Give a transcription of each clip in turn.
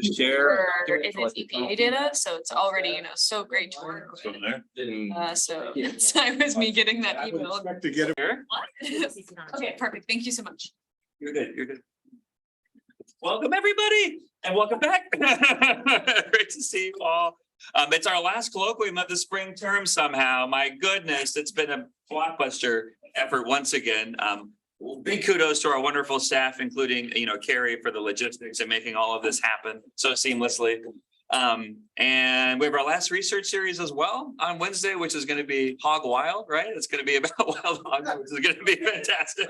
share in this EPA data, so it's already, so great to work with. So yes, I was me getting that email. To get it. Okay, perfect. Thank you so much. You're good. You're good. Welcome, everybody, and welcome back. Great to see you all. It's our last colloquium of the spring term somehow. My goodness, it's been a blockbuster effort once again. Big kudos to our wonderful staff, including, Carrie for the logistics and making all of this happen so seamlessly. And we have our last research series as well on Wednesday, which is going to be hog wild, right? It's going to be about wild hogs, which is going to be fantastic.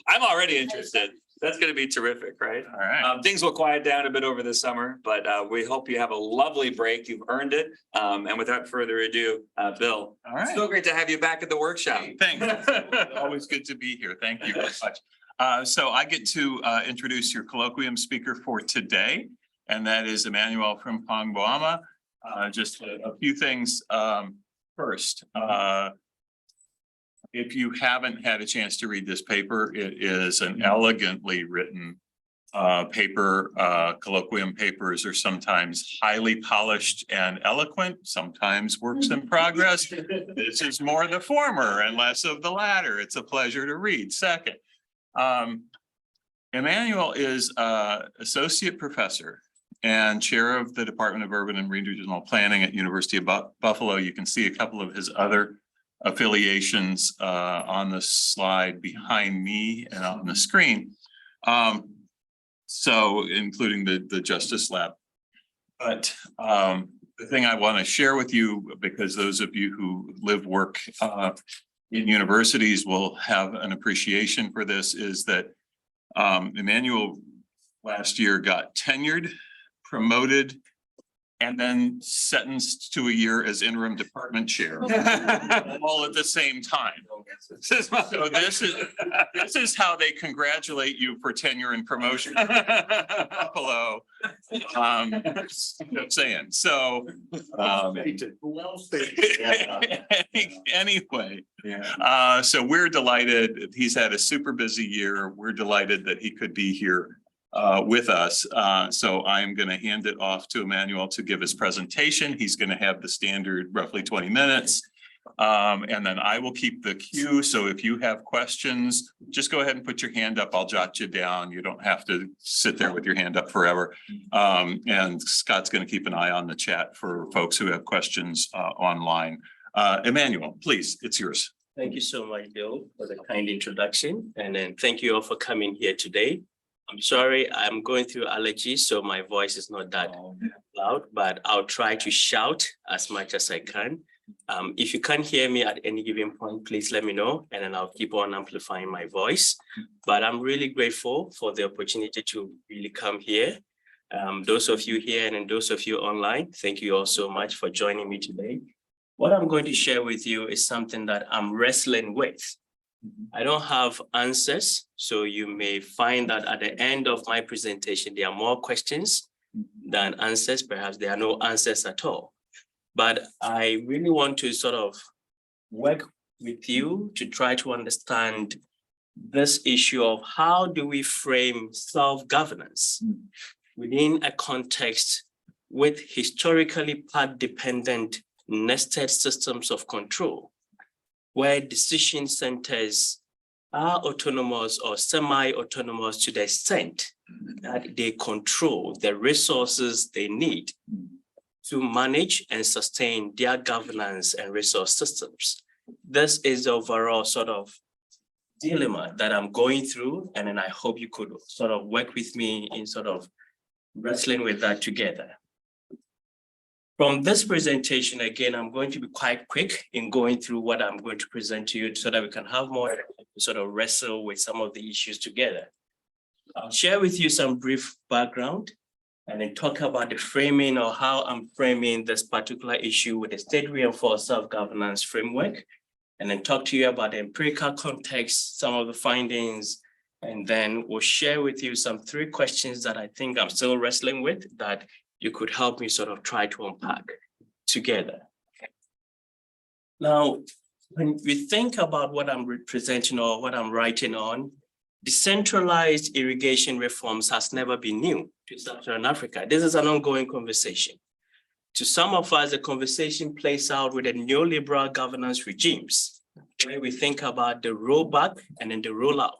I'm already interested. That's going to be terrific, right? All right. Things will quiet down a bit over the summer, but we hope you have a lovely break. You've earned it. And without further ado, Bill, All right. so great to have you back at the workshop. Thanks. Always good to be here. Thank you very much. So I get to introduce your colloquium speaker for today, and that is Emmanuel Frimpong Boamah. Just a few things first. If you haven't had a chance to read this paper, it is an elegantly written paper. Colloquium papers are sometimes highly polished and eloquent, sometimes works in progress. This is more the former and less of the latter. It's a pleasure to read. Second, Emmanuel is associate professor and chair of the Department of Urban and Regional Planning at University of Buffalo. You can see a couple of his other affiliations on the slide behind me and on the screen. So including the Justice Lab. But the thing I want to share with you, because those of you who live, work in universities will have an appreciation for this, is that Emmanuel last year got tenured, promoted, and then sentenced to a year as interim department chair, all at the same time. So this is how they congratulate you for tenure and promotion. Buffalo. I'm saying. So well stated. Anyway, so we're delighted. He's had a super busy year. We're delighted that he could be here with us. So I'm going to hand it off to Emmanuel to give his presentation. He's going to have the standard roughly 20 minutes. And then I will keep the queue. So if you have questions, just go ahead and put your hand up. I'll jot you down. You don't have to sit there with your hand up forever. And Scott's going to keep an eye on the chat for folks who have questions online. Emmanuel, please, it's yours. Thank you so much, Bill, for the kind introduction. And then thank you all for coming here today. I'm sorry, I'm going through allergies, so my voice is not that loud, but I'll try to shout as much as I can. If you can't hear me at any given point, please let me know, and then I'll keep on amplifying my voice. But I'm really grateful for the opportunity to really come here. Those of you here and those of you online, thank you all so much for joining me today. What I'm going to share with you is something that I'm wrestling with. I don't have answers, so you may find that at the end of my presentation, there are more questions than answers. Perhaps there are no answers at all. But I really want to sort of work with you to try to understand this issue of how do we frame self-governance within a context with historically path-dependent nested systems of control, where decision centers are autonomous or semi-autonomous to the extent that they control the resources they need to manage and sustain their governance and resource systems. This is the overall sort of dilemma that I'm going through, and then I hope you could sort of work with me in sort of wrestling with that together. From this presentation, again, I'm going to be quite quick in going through what I'm going to present to you so that we can have more to sort of wrestle with some of the issues together. I'll share with you some brief background and then talk about the framing or how I'm framing this particular issue with the state reinforced self-governance framework, and then talk to you about the empirical context, some of the findings, and then we'll share with you some 3 questions that I think I'm still wrestling with that you could help me sort of try to unpack together. Now, when we think about what I'm presenting or what I'm writing on, decentralized irrigation reforms has never been new to Sub-Saharan Africa. This is an ongoing conversation. To some of us, the conversation plays out with the neoliberal governance regimes, where we think about the rollback and then the rollout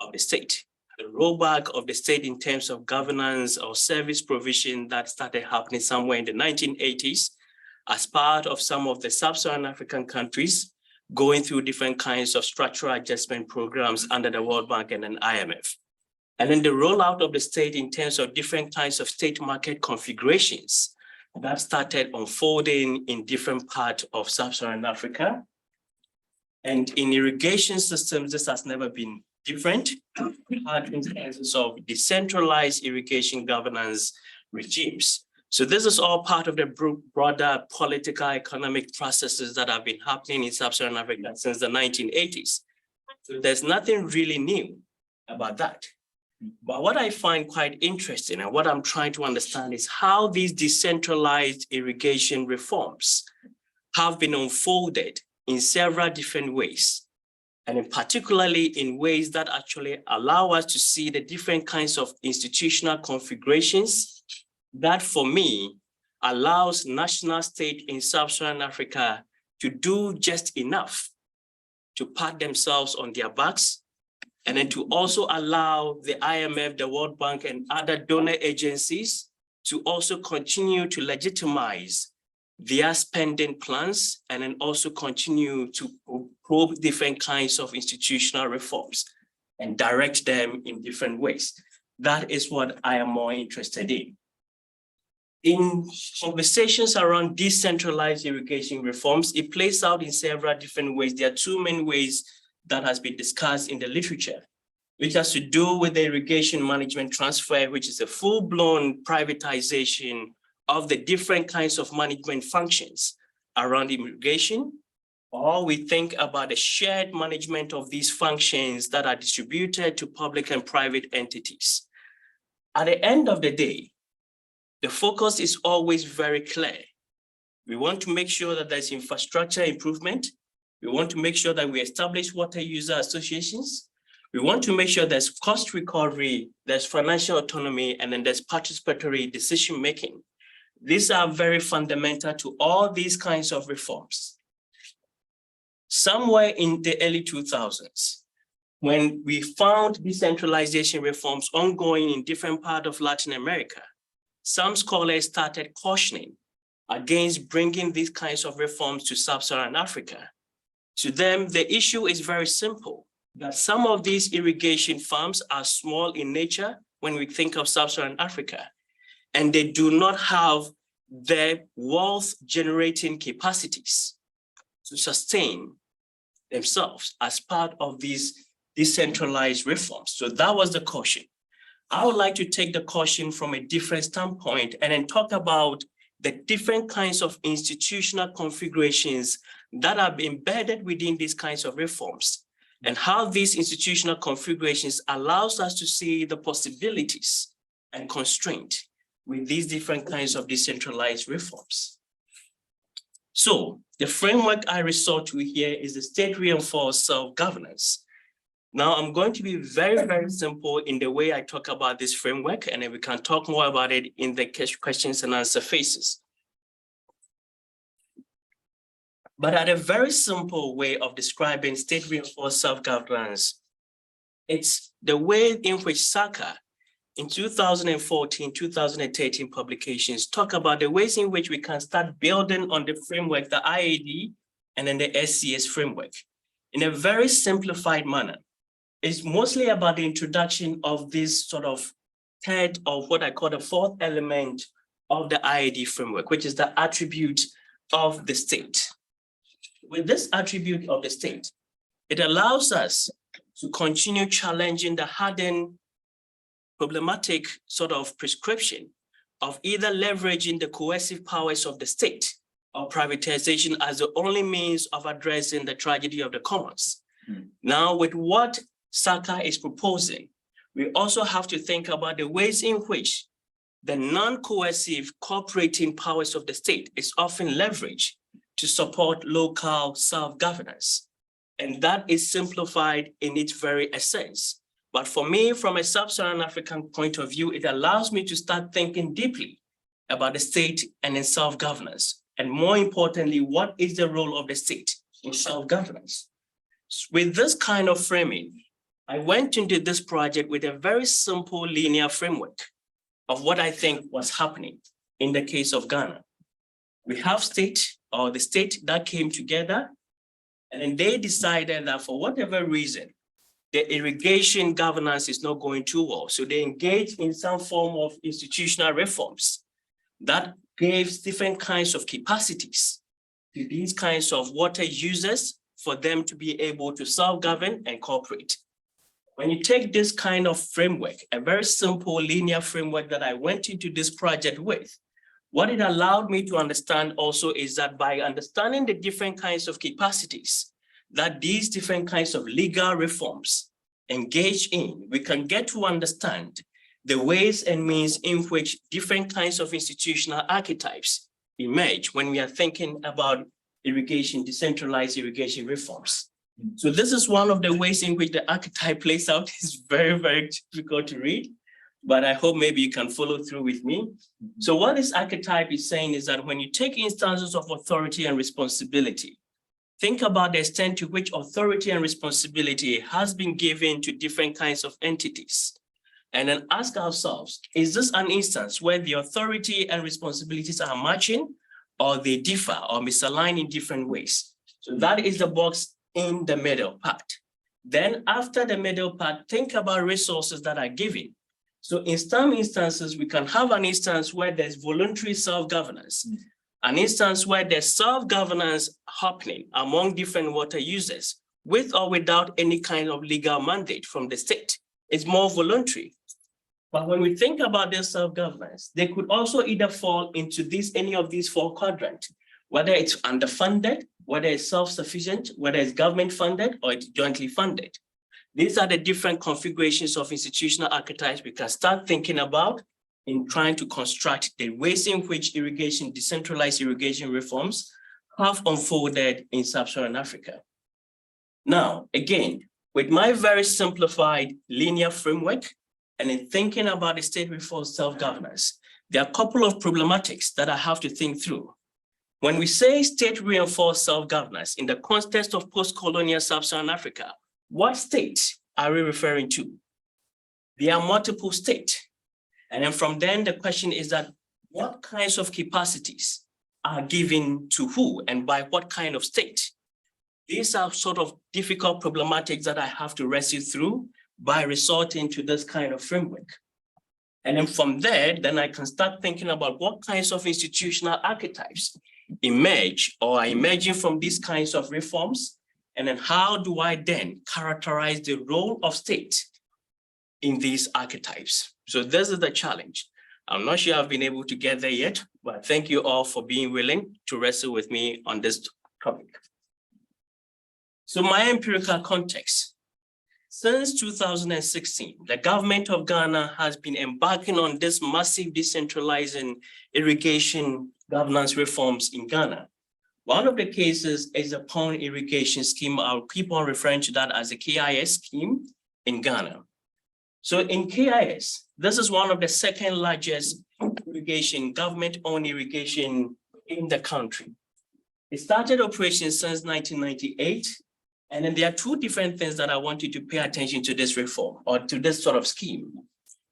of the state. The rollback of the state in terms of governance or service provision that started happening somewhere in the 1980s as part of some of the Sub-Saharan African countries going through different kinds of structural adjustment programs under the World Bank and an IMF. And then the rollout of the state in terms of different kinds of state market configurations that started unfolding in different parts of Sub-Saharan Africa. And in irrigation systems, this has never been different. We had instances of decentralized irrigation governance regimes. So this is all part of the broader political economic processes that have been happening in Sub-Saharan Africa since the 1980s. So there's nothing really new about that. But what I find quite interesting and what I'm trying to understand is how these decentralized irrigation reforms have been unfolded in several different ways. And particularly in ways that actually allow us to see the different kinds of institutional configurations that, for me, allows national state in Sub-Saharan Africa to do just enough to pat themselves on their backs, and then to also allow the IMF, the World Bank, and other donor agencies to also continue to legitimize their spending plans, and then also continue to probe different kinds of institutional reforms and direct them in different ways. That is what I am more interested in. In conversations around decentralized irrigation reforms, it plays out in several different ways. There are two main ways that has been discussed in the literature, which has to do with the irrigation management transfer, which is a full-blown privatization of the different kinds of management functions around irrigation, or we think about the shared management of these functions that are distributed to public and private entities. At the end of the day, the focus is always very clear. We want to make sure that there's infrastructure improvement. We want to make sure that we establish water user associations. We want to make sure there's cost recovery, there's financial autonomy, and then there's participatory decision-making. These are very fundamental to all these kinds of reforms. Somewhere in the early 2000s, when we found decentralization reforms ongoing in different parts of Latin America, some scholars started cautioning against bringing these kinds of reforms to Sub-Saharan Africa. To them, the issue is very simple, that some of these irrigation farms are small in nature when we think of Sub-Saharan Africa, and they do not have the wealth generating capacities to sustain themselves as part of these decentralized reforms. So that was the caution. I would like to take the caution from a different standpoint and then talk about the different kinds of institutional configurations that are embedded within these kinds of reforms, and how these institutional configurations allows us to see the possibilities and constraint with these different kinds of decentralized reforms. So the framework I resort to here is the state-reinforced self-governance. Now I'm going to be very, very simple in the way I talk about this framework, and then we can talk more about it in the questions and answer phases. But at a very simple way of describing state-reinforced self-governance, it's the way in which SACA in 2014, 2013 publications talk about the ways in which we can start building on the framework, the IAD, and then the SCS framework in a very simplified manner. It's mostly about the introduction of this sort of third of what I call the fourth element of the IAD framework, which is the attribute of the state. With this attribute of the state, it allows us to continue challenging the hardened problematic sort of prescription of either leveraging the coercive powers of the state or privatization as the only means of addressing the tragedy of the commons. Now, with what SACA is proposing, we also have to think about the ways in which the non-coercive cooperating powers of the state is often leveraged to support local self-governance. And that is simplified in its very essence But for me, from a Sub-Saharan African point of view, it allows me to start thinking deeply about the state and in self-governance. And more importantly, what is the role of the state in self-governance? With this kind of framing, I went into this project with a very simple linear framework of what I think was happening in the case of Ghana. We have state or the state that came together, and then they decided that for whatever reason, the irrigation governance is not going too well. So they engaged in some form of institutional reforms that gave different kinds of capacities to these kinds of water users for them to be able to self-govern and cooperate. When you take this kind of framework, a very simple linear framework that I went into this project with, what it allowed me to understand also is that by understanding the different kinds of capacities that these different kinds of legal reforms engage in, we can get to understand the ways and means in which different kinds of institutional archetypes emerge when we are thinking about irrigation, decentralized irrigation reforms. So this is one of the ways in which the archetype plays out. It's very, very difficult to read, but I hope maybe you can follow through with me. So what this archetype is saying is that when you take instances of authority and responsibility, think about the extent to which authority and responsibility has been given to different kinds of entities. And then ask ourselves, is this an instance where the authority and responsibilities are matching or they differ or misaligned in different ways? So that is the box in the middle part. Then after the middle part, think about resources that are given. So in some instances, we can have an instance where there's voluntary self-governance, an instance where there's self-governance happening among different water users with or without any kind of legal mandate from the state. It's more voluntary. But when we think about their self-governance, they could also either fall into any of these four quadrants, whether it's underfunded, whether it's self-sufficient, whether it's government funded, or it's jointly funded. These are the different configurations of institutional archetypes we can start thinking about in trying to construct the ways in which irrigation, decentralized irrigation reforms have unfolded in Sub-Saharan Africa. Now, again, with my very simplified linear framework, and in thinking about the state reform self-governance, there are a couple of problematics that I have to think through. When we say state reinforced self-governance in the context of post-colonial Sub-Saharan Africa, what state are we referring to? There are multiple states. And then from then, the question is that what kinds of capacities are given to who and by what kind of state? These are sort of difficult problematics that I have to wrestle through by resorting to this kind of framework. And then from there, then I can start thinking about what kinds of institutional archetypes emerge or are emerging from these kinds of reforms. And then how do I then characterize the role of state in these archetypes? So this is the challenge. I'm not sure I've been able to get there yet, but thank you all for being willing to wrestle with me on this topic. So my empirical context. Since 2016, the government of Ghana has been embarking on this massive decentralizing irrigation governance reforms in Ghana. One of the cases is the Kpong Irrigation Scheme. I'll keep on referring to that as the KIS scheme in Ghana. So in KIS, this is one of the second largest irrigation, government-owned irrigation in the country. It started operations since 1998. And then there are two different things that I want you to pay attention to this reform or to this sort of scheme.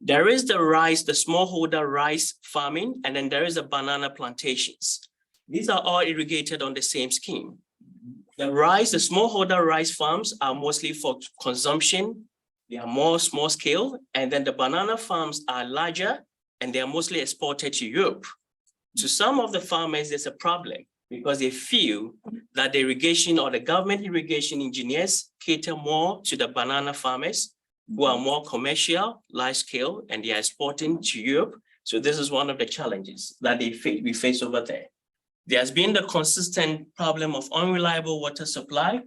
There is the rice, the smallholder rice farming, and then there is the banana plantations. These are all irrigated on the same scheme. The rice, the smallholder rice farms are mostly for consumption. They are more small scale. And then the banana farms are larger and they are mostly exported to Europe. To some of the farmers, there's a problem because they feel that the irrigation or the government irrigation engineers cater more to the banana farmers who are more commercial, large scale, and they are exporting to Europe. So this is one of the challenges that we face over there. There has been the consistent problem of unreliable water supply,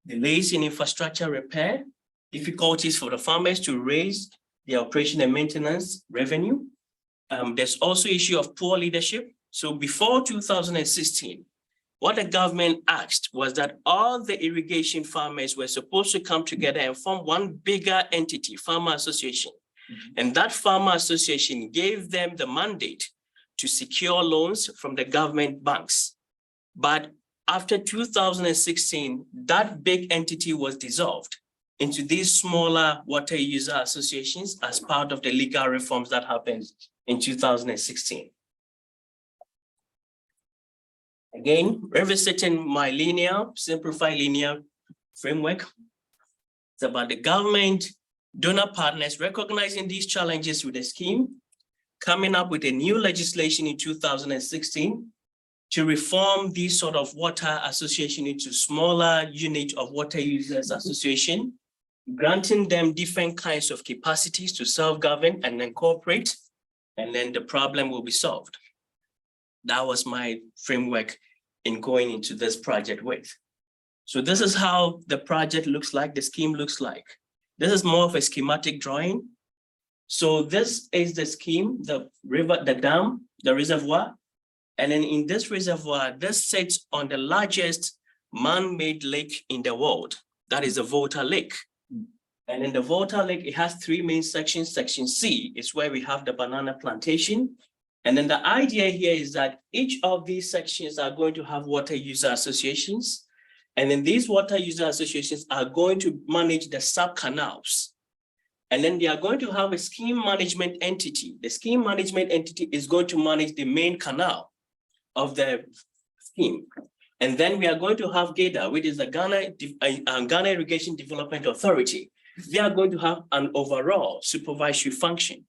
delays in infrastructure repair, difficulties for the farmers to raise their operation and maintenance revenue. There's also issue of poor leadership. So before 2016, what the government asked was that all the irrigation farmers were supposed to come together and form one bigger entity, farmer association. And that farmer association gave them the mandate to secure loans from the government banks. But after 2016, that big entity was dissolved into these smaller water user associations as part of the legal reforms that happened in 2016. Again, revisiting my simplified linear framework. It's about the government, donor partners recognizing these challenges with the scheme, coming up with a new legislation in 2016 to reform these sort of water association into smaller unit of water users association, granting them different kinds of capacities to self-govern and then cooperate, and then the problem will be solved. That was my framework in going into this project with. So this is how the project looks like, the scheme looks like. This is more of a schematic drawing. So this is the scheme, the river, the dam, the reservoir. And then in this reservoir, this sits on the largest man-made lake in the world. That is the Volta Lake. And in the Volta Lake, it has three main sections. Section C is where we have the banana plantation. And then the idea here is that each of these sections are going to have water user associations. And then these water user associations are going to manage the sub-canals. And then they are going to have a scheme management entity. The scheme management entity is going to manage the main canal of the scheme. And then we are going to have GEDA, which is the Ghana Irrigation Development Authority. They are going to have an overall supervisory function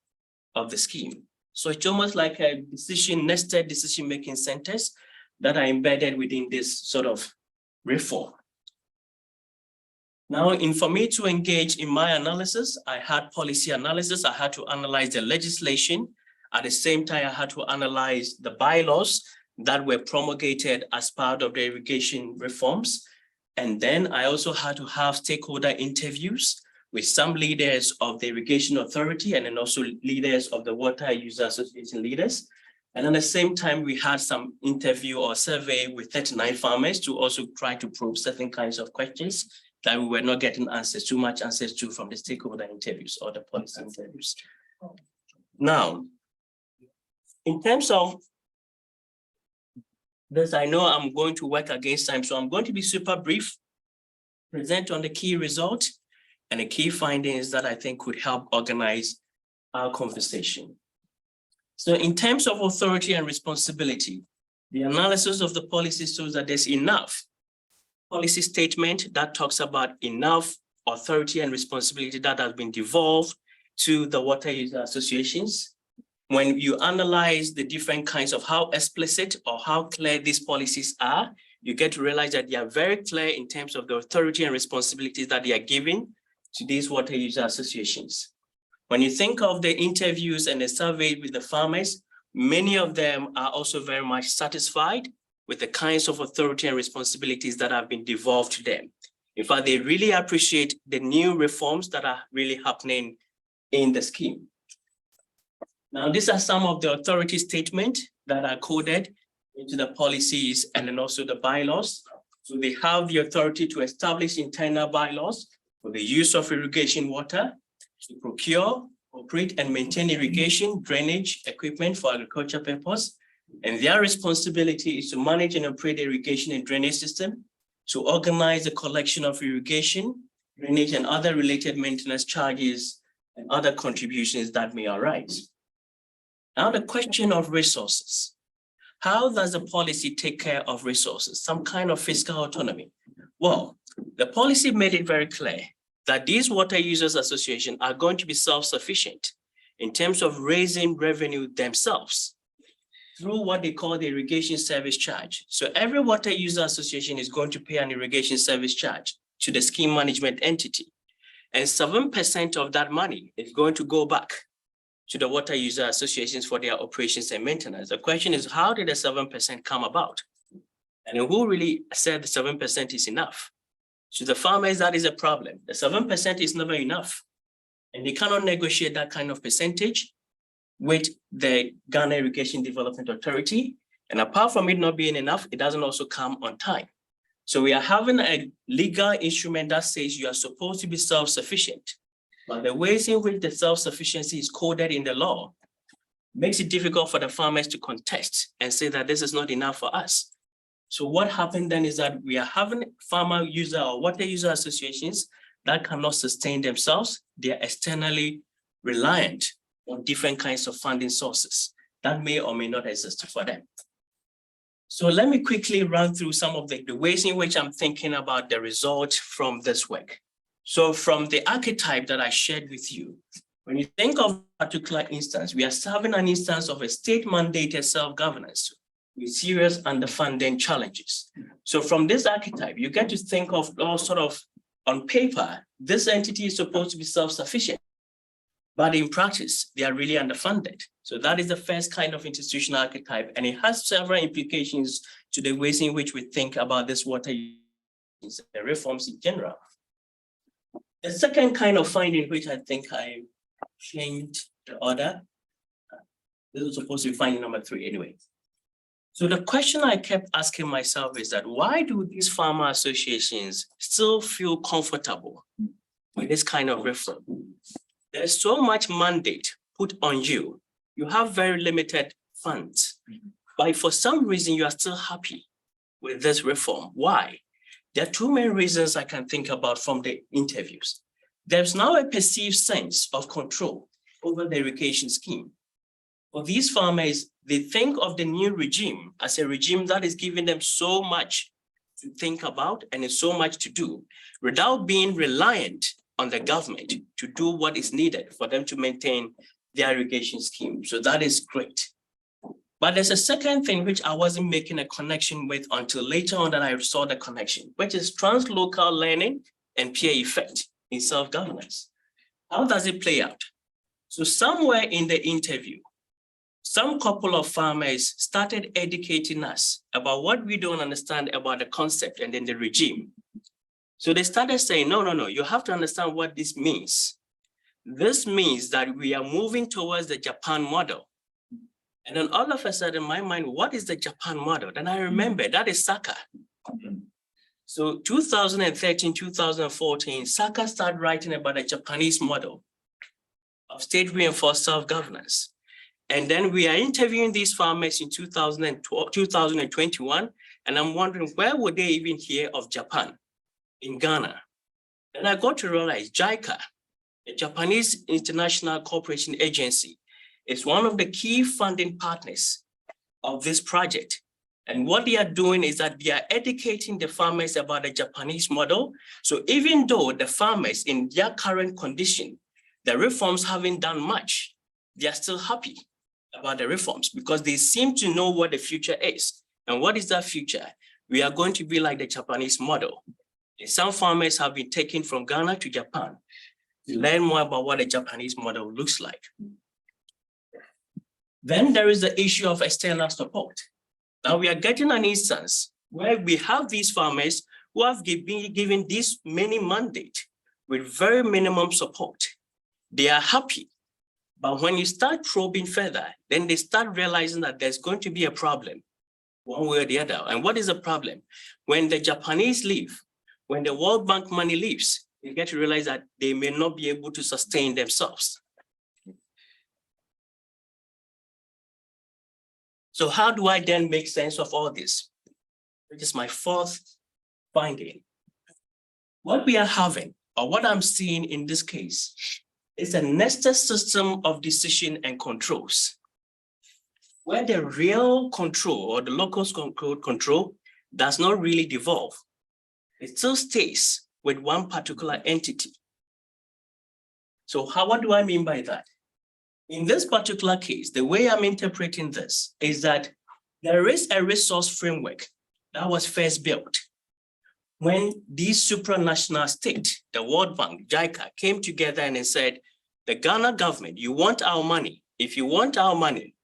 of the scheme. So it's almost like a nested decision-making centers that are embedded within this sort of reform. Now, for me to engage in my analysis, I had policy analysis. I had to analyze the legislation. At the same time, I had to analyze the bylaws that were promulgated as part of the irrigation reforms. And then I also had to have stakeholder interviews with some leaders of the irrigation authority and then also leaders of the water user association leaders. And at the same time, we had some interview or survey with 39 farmers to also try to probe certain kinds of questions that we were not getting too much answers to from the stakeholder interviews or the policy interviews. Now, in terms of this, I know I'm going to work against time, so I'm going to be super brief, present on the key results and the key findings that I think could help organize our conversation. So in terms of authority and responsibility, the analysis of the policy shows that there's enough policy statement that talks about enough authority and responsibility that has been devolved to the water user associations. When you analyze the different kinds of how explicit or how clear these policies are, you get to realize that they are very clear in terms of the authority and responsibilities that they are giving to these water user associations. When you think of the interviews and the survey with the farmers, many of them are also very much satisfied with the kinds of authority and responsibilities that have been devolved to them. In fact, they really appreciate the new reforms that are really happening in the scheme. Now, these are some of the authority statements that are coded into the policies and then also the bylaws. So they have the authority to establish internal bylaws for the use of irrigation water, to procure, operate, and maintain irrigation, drainage equipment for agriculture purpose. And their responsibility is to manage and operate the irrigation and drainage system, to organize the collection of irrigation, drainage, and other related maintenance charges and other contributions that may arise. Now, the question of resources. How does the policy take care of resources? Some kind of fiscal autonomy. Well, the policy made it very clear that these water users associations are going to be self-sufficient in terms of raising revenue themselves through what they call the irrigation service charge. So every water user association is going to pay an irrigation service charge to the scheme management entity. And 7% of that money is going to go back to the water user associations for their operations and maintenance. The question is, how did the 7% come about? And who really said the 7% is enough? To the farmers, that is a problem. The 7% is never enough. And they cannot negotiate that kind of percentage with the Ghana Irrigation Development Authority. And apart from it not being enough, it doesn't also come on time. So we are having a legal instrument that says you are supposed to be self-sufficient. But the ways in which the self-sufficiency is coded in the law makes it difficult for the farmers to contest and say that this is not enough for us. So what happened then is that we are having farmer user or water user associations that cannot sustain themselves. They are externally reliant on different kinds of funding sources that may or may not exist for them. So let me quickly run through some of the ways in which I'm thinking about the results from this work. So from the archetype that I shared with you, when you think of a particular instance, we are having an instance of a state-mandated self-governance with serious underfunding challenges. So from this archetype, you get to think of all sort of, on paper, this entity is supposed to be self-sufficient, but in practice, they are really underfunded. So that is the first kind of institutional archetype, and it has several implications to the ways in which we think about this water use and reforms in general. The second kind of finding, which I think I changed the order, this is supposed to be finding number 3 anyway. So the question I kept asking myself is that why do these farmer associations still feel comfortable with this kind of reform? There's so much mandate put on you. You have very limited funds, but for some reason you are still happy with this reform. Why? There are 2 main reasons I can think about from the interviews. There's now a perceived sense of control over the irrigation scheme. For these farmers, they think of the new regime as a regime that is giving them so much to think about and so much to do without being reliant on the government to do what is needed for them to maintain their irrigation scheme. So that is great. But there's a second thing which I wasn't making a connection with until later on that I saw the connection, which is translocal learning and peer effect in self-governance. How does it play out? So somewhere in the interview, some couple of farmers started educating us about what we don't understand about the concept and then the regime. So they started saying, no, you have to understand what this means. This means that we are moving towards the Japan model. And then all of a sudden, in my mind, what is the Japan model? Then I remember that is Saka. So 2013, 2014, Saka started writing about the Japanese model of state reinforced self-governance. And then we are interviewing these farmers in 2021, and I'm wondering, where would they even hear of Japan in Ghana? And I got to realize JICA, the Japanese International Cooperation Agency, is one of the key funding partners of this project. And what they are doing is that they are educating the farmers about the Japanese model. So even though the farmers in their current condition, the reforms haven't done much, they are still happy about the reforms because they seem to know what the future is. And what is that future? We are going to be like the Japanese model. And some farmers have been taken from Ghana to Japan to learn more about what the Japanese model looks like. Then there is the issue of external support. Now we are getting an instance where we have these farmers who have been given this many mandate with very minimum support. They are happy. But when you start probing further, then they start realizing that there's going to be a problem one way or the other. And what is the problem? When the Japanese leave, when the World Bank money leaves, you get to realize that they may not be able to sustain themselves. So how do I then make sense of all this? Which is my 4th finding. What we are having, or what I'm seeing in this case, is a nested system of decision and controls, where the real control or the locus control does not really devolve. It still stays with one particular entity. So what do I mean by that? In this particular case, the way I'm interpreting this is that there is a resource framework that was first built when these supranational states, the World Bank, JICA, came together and said, the Ghana government, you want our money. If you want our money,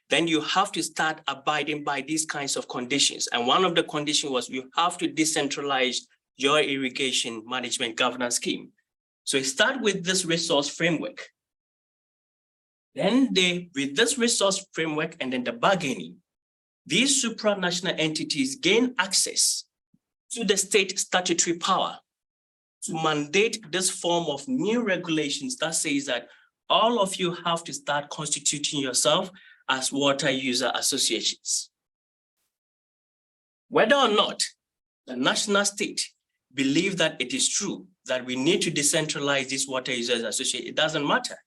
then you have to start abiding by these kinds of conditions. And one of the conditions was you have to decentralize your irrigation management governance scheme. So it started with this resource framework. Then with this resource framework and then the bargaining, these supranational entities gain access to the state statutory power to mandate this form of new regulations that says that all of you have to start constituting yourself as water user associations. Whether or not the national state believe that it is true that we need to decentralize these water users association, it doesn't matter.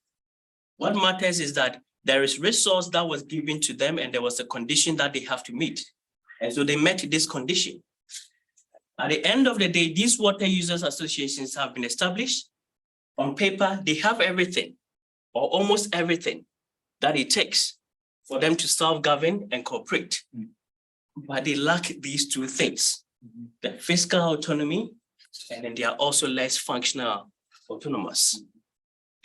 What matters is that there is resource that was given to them and there was a condition that they have to meet. And so they met this condition. At the end of the day, these water users associations have been established. On paper, they have everything or almost everything that it takes for them to self-govern and cooperate. But they lack these two things, the fiscal autonomy, and then they are also less functional autonomous.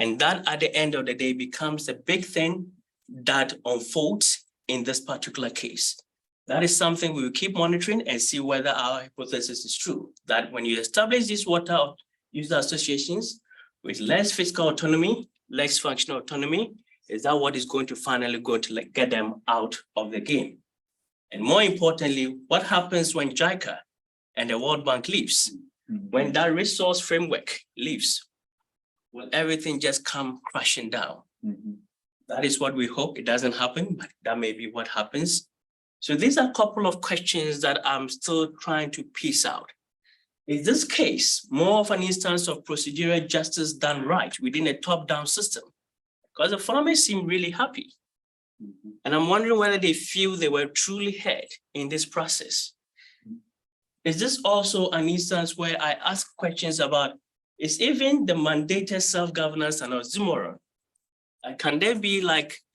And that at the end of the day becomes the big thing that unfolds in this particular case. That is something we will keep monitoring and see whether our hypothesis is true, that when you establish these water user associations with less fiscal autonomy, less functional autonomy, is that what is going to finally get them out of the game? And more importantly, what happens when JICA and the World Bank leaves? When that resource framework leaves, will everything just come crashing down? That is what we hope. It doesn't happen, but that may be what happens. So these are a couple of questions that I'm still trying to piece out. Is this case more of an instance of procedural justice done right within a top-down system? Because the farmers seem really happy. And I'm wondering whether they feel they were truly heard in this process. Is this also an instance where I ask questions about, is even the mandated self-governance an oxymoron? Can there be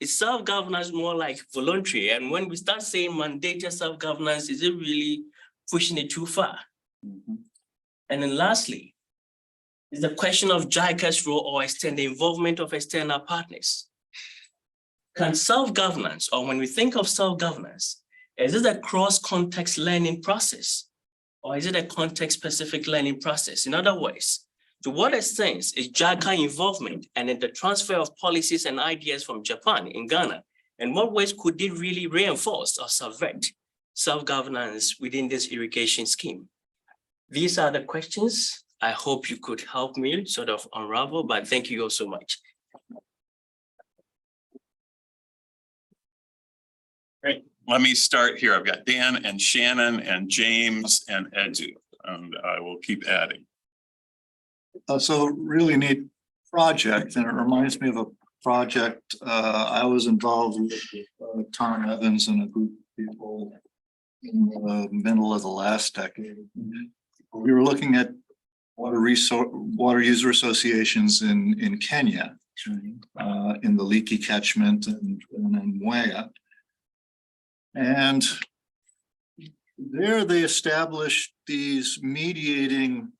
is self-governance more like voluntary? And when we start saying mandated self-governance, is it really pushing it too far? And then lastly, is the question of JICA's role or the involvement of external partners. Can self-governance, or when we think of self-governance, is it a cross-context learning process? Or is it a context-specific learning process? In other words, to what extent is JICA involvement and in the transfer of policies and ideas from Japan in Ghana? And what ways could it really reinforce or subvert self-governance within this irrigation scheme? These are the questions. I hope you could help me sort of unravel, but thank you all so much. Great. Let me start here. I've got Dan and Shannon and James and Edu, and I will keep adding. So really neat project, and it reminds me of a project I was involved with Tom Evans and a group of people in the middle of the last decade. We were looking at water user associations in Kenya, in the leaky catchment and in WUAs. And there they established these mediating,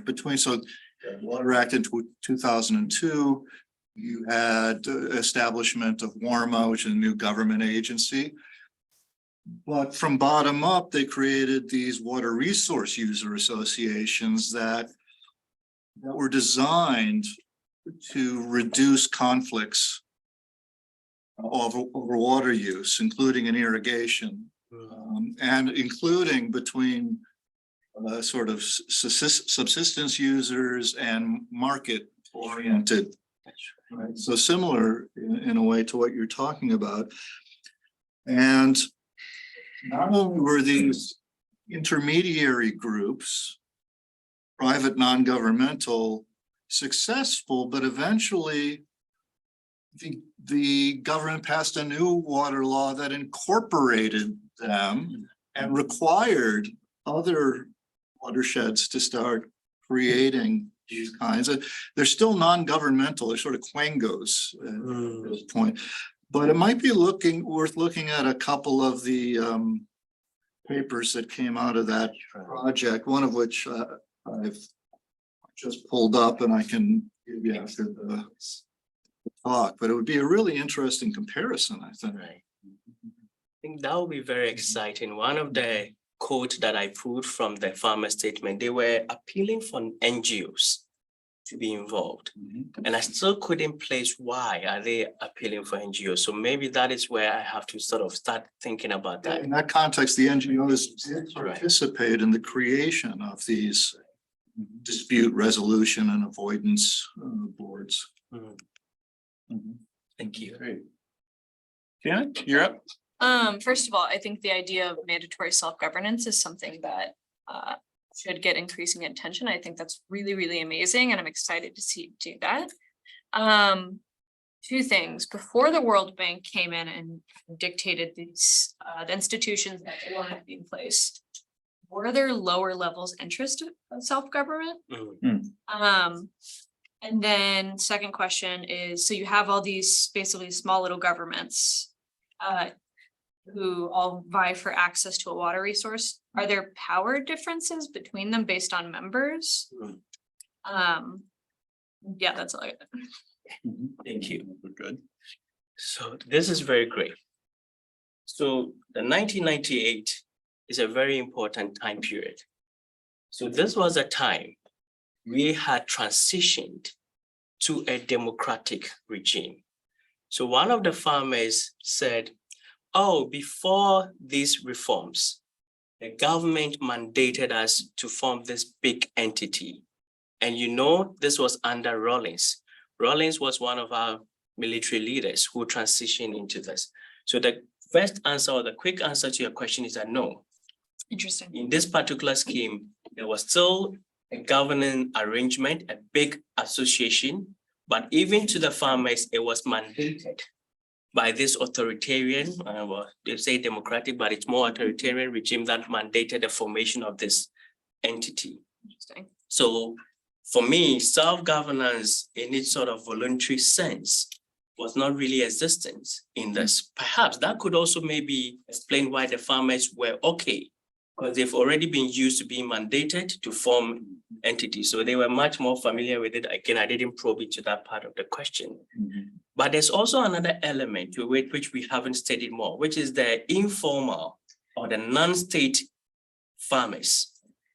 between, so Water Act in 2002, you had establishment of WUAs, which is a new government agency. But from bottom up, they created these water resource user associations that were designed to reduce conflicts over water use, including in irrigation, and including between sort of subsistence users and market-oriented. Right? So similar in a way to what you're talking about. And not only were these intermediary groups, private, non-governmental, successful, but eventually the government passed a new water law that incorporated them and required other watersheds to start creating these kinds of, they're still non-governmental, they're sort of quangos at this point. But it might be worth looking at a couple of the papers that came out of that project, one of which I've just pulled up and I can give you after the talk, but it would be a really interesting comparison, I think. Right. I think that would be very exciting. One of the quotes that I pulled from the farmer statement, they were appealing for NGOs to be involved. And I still couldn't place why are they appealing for NGOs. So maybe that is where I have to sort of start thinking about that. In that context, the NGOs did participate in the creation of these dispute resolution and avoidance boards. Thank you. Great. Janet, you're up. First of all, I think the idea of mandatory self-governance is something that should get increasing attention. I think that's really, really amazing, and I'm excited to see do that. Two things. Before the World Bank came in and dictated these the institutions that they wanted to be in place, were there lower levels interest of self-government? And then second question is, so you have all these basically small little governments who all vie for access to a water resource. Are there power differences between them based on members? Yeah, that's all I got. Thank you. Good. So this is very great. So the 1998 is a very important time period. So this was a time we had transitioned to a democratic regime. So one of the farmers said, oh, before these reforms, the government mandated us to form this big entity. And you know, this was under Rawlings. Rawlings was one of our military leaders who transitioned into this. So the first answer or the quick answer to your question is that no. Interesting. In this particular scheme, there was still a governing arrangement, a big association, but even to the farmers, it was mandated by this authoritarian, well, they say democratic, but it's more authoritarian regime that mandated the formation of this entity. Interesting. So for me, self-governance in its sort of voluntary sense was not really existent in this. Perhaps that could also maybe explain why the farmers were okay, because they've already been used to being mandated to form entities. So they were much more familiar with it. Again, I didn't probe into that part of the question. But there's also another element to it which we haven't studied more, which is the informal or the non-state farmers.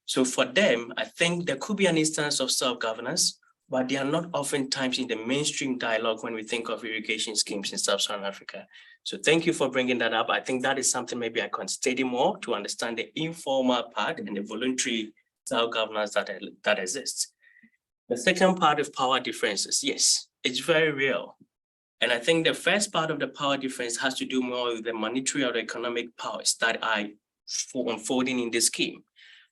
So for them, I think there could be an instance of self-governance, but they are not oftentimes in the mainstream dialogue when we think of irrigation schemes in Sub-Saharan Africa. So thank you for bringing that up. I think that is something maybe I can study more to understand the informal part and the voluntary self-governance that exists. The second part of power differences, yes, it's very real. And I think the first part of the power difference has to do more with the monetary or the economic powers that are unfolding in this scheme.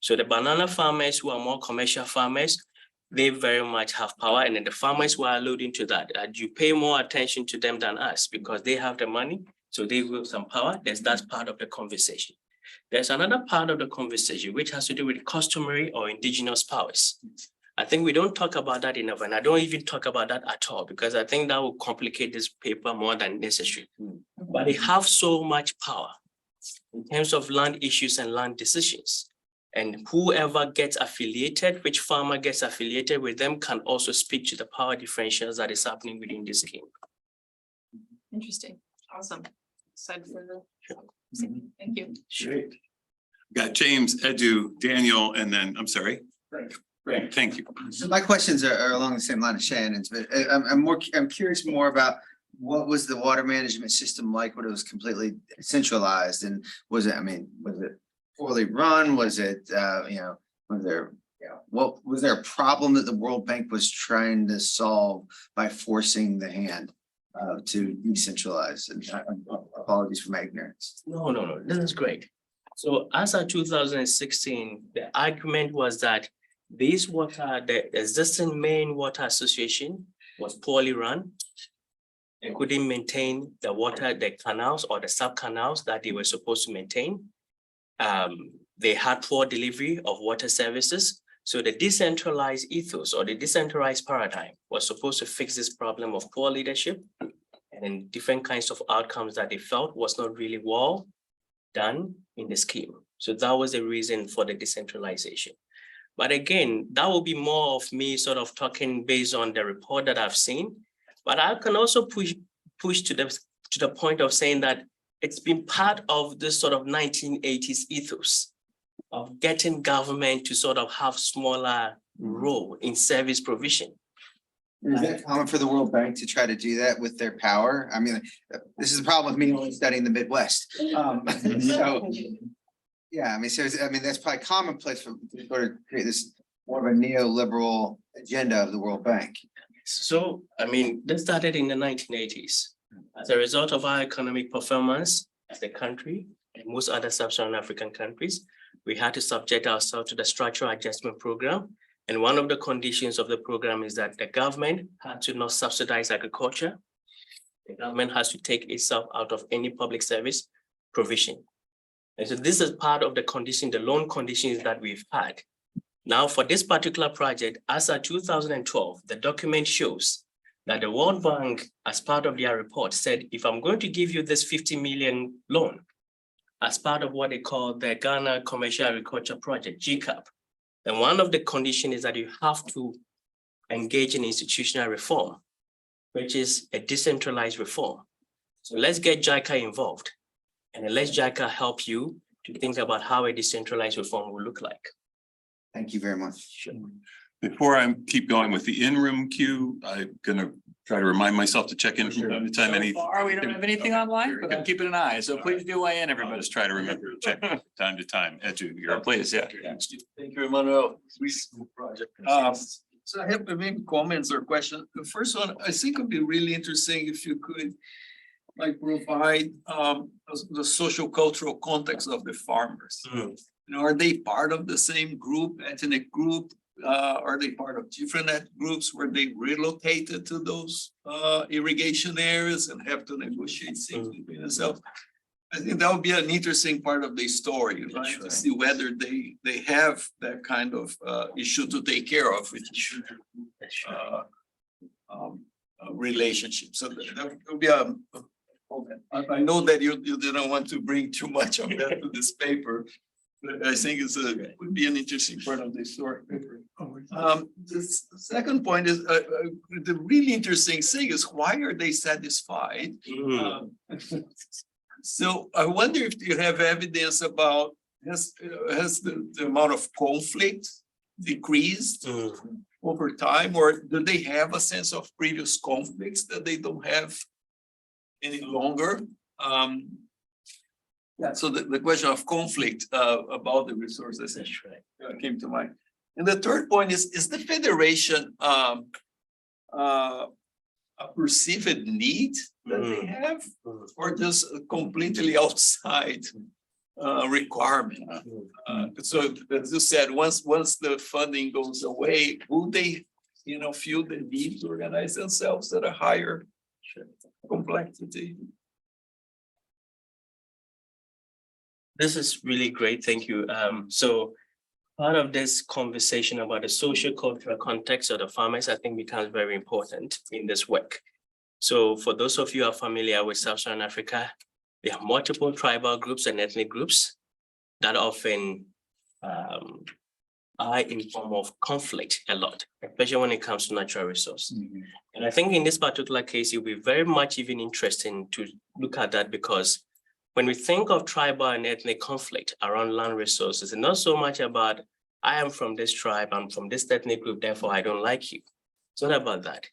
So the banana farmers who are more commercial farmers, they very much have power. And then the farmers who are alluding to that, you pay more attention to them than us because they have the money, so they will have some power. That's part of the conversation. There's another part of the conversation which has to do with customary or indigenous powers. I think we don't talk about that enough, and I don't even talk about that at all because I think that will complicate this paper more than necessary. But they have so much power in terms of land issues and land decisions. And whoever gets affiliated, which farmer gets affiliated with them, can also speak to the power differentials that is happening within this scheme. Interesting. Awesome. Excited for the. Thank you. Great. Got James, Edu, Daniel, and then, I'm sorry. Great, thank you. So my questions are along the same line as Shannon's, but I'm curious more about what was the water management system like when it was completely centralized, and was it poorly run? Was it what was there a problem that the World Bank was trying to solve by forcing the hand to decentralize? And apologies for my ignorance. No, this is great. So as of 2016, the argument was that this water, the existing main water association was poorly run and couldn't maintain the water, the canals or the sub-canals that they were supposed to maintain. They had poor delivery of water services. So the decentralized ethos or the decentralized paradigm was supposed to fix this problem of poor leadership and then different kinds of outcomes that they felt was not really well done in the scheme. So that was the reason for the decentralization. But again, that will be more of me sort of talking based on the report that I've seen. But I can also push to the point of saying that it's been part of this sort of 1980s ethos of getting government to sort of have smaller role in service provision. Is that common for the World Bank to try to do that with their power? I mean, this is the problem with me only studying the Midwest. So, yeah, I mean, so, I mean, that's probably commonplace for to sort of create this more of a neoliberal agenda of the World Bank. So, I mean, this started in the 1980s. As a result of our economic performance as a country and most other Sub-Saharan African countries, we had to subject ourselves to the structural adjustment program. And one of the conditions of the program is that the government had to not subsidize agriculture. The government has to take itself out of any public service provision. And so this is part of the condition, the loan conditions that we've had. Now, for this particular project, as of 2012, the document shows that the World Bank, as part of their report, said, if I'm going to give you this 50 million loan, as part of what they call the Ghana Commercial Agriculture Project, GCAP, then one of the conditions is that you have to engage in institutional reform, which is a decentralized reform. So let's get JICA involved, and then let JICA help you to think about how a decentralized reform will look like. Thank you very much. Sure. Before I keep going with the in-room queue, I'm gonna try to remind myself to check in from time to time. So far, we don't have anything online, but I'm Okay. keeping an eye, so please do weigh in, I'll everybody. just try to remember to check from time to time. Edu, you're up. Please, yeah. Thank you, Emmanuel. Project. So I have maybe comments or questions. The first one, I think would be really interesting if you could like provide the social cultural context of the farmers. Mm. You know, are they part of the same group, ethnic group? Are they part of different ethnic groups? Were they relocated to those irrigation areas and have to negotiate things between themselves? I think that would be an interesting part of the story, right? To see whether they have that kind of issue to take care of, which relationship. So that would be I know that you didn't want to bring too much of that to this paper, but I think would be an interesting part of the story. The second point is the really interesting thing is why are they satisfied? So I wonder if you have evidence about has the amount of conflict decreased over time, or do they have a sense of previous conflicts that they don't have any longer? Yeah, so the question of conflict about the resources came to mind. And the third point is the federation a perceived need that they have, or just completely outside requirement? So as you said, once the funding goes away, will they, feel the need to organize themselves at a higher complexity? This is really great. Thank you. So part of this conversation about the social cultural context of the farmers, I think becomes very important in this work. So for those of you who are familiar with Sub-Saharan Africa, there are multiple tribal groups and ethnic groups that often are in form of conflict a lot, especially when it comes to natural resources. And I think in this particular case, it will be very much even interesting to look at that, because when we think of tribal and ethnic conflict around land resources, it's not so much about, I am from this tribe, I'm from this ethnic group, therefore I don't like you. It's not about that.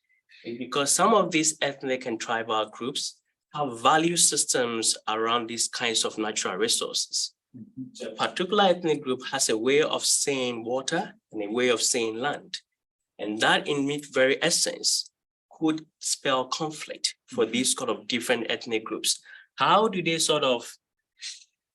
It's because some of these ethnic and tribal groups have value systems around these kinds of natural resources. So a particular ethnic group has a way of seeing water and a way of seeing land. And that in its very essence could spell conflict for these sort of different ethnic groups. How do they sort of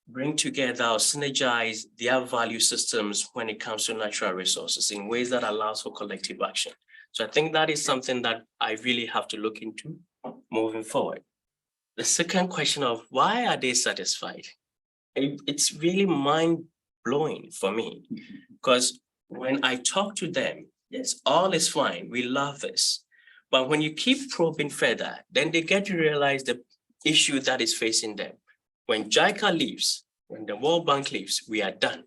bring together or synergize their value systems when it comes to natural resources in ways that allows for collective action? So I think that is something that I really have to look into moving forward. The second question of why are they satisfied? It's really mind-blowing for me, because when I talk to them, yes, all is fine, we love this. But when you keep probing further, then they get to realize the issue that is facing them. When JICA leaves, when the World Bank leaves, we are done.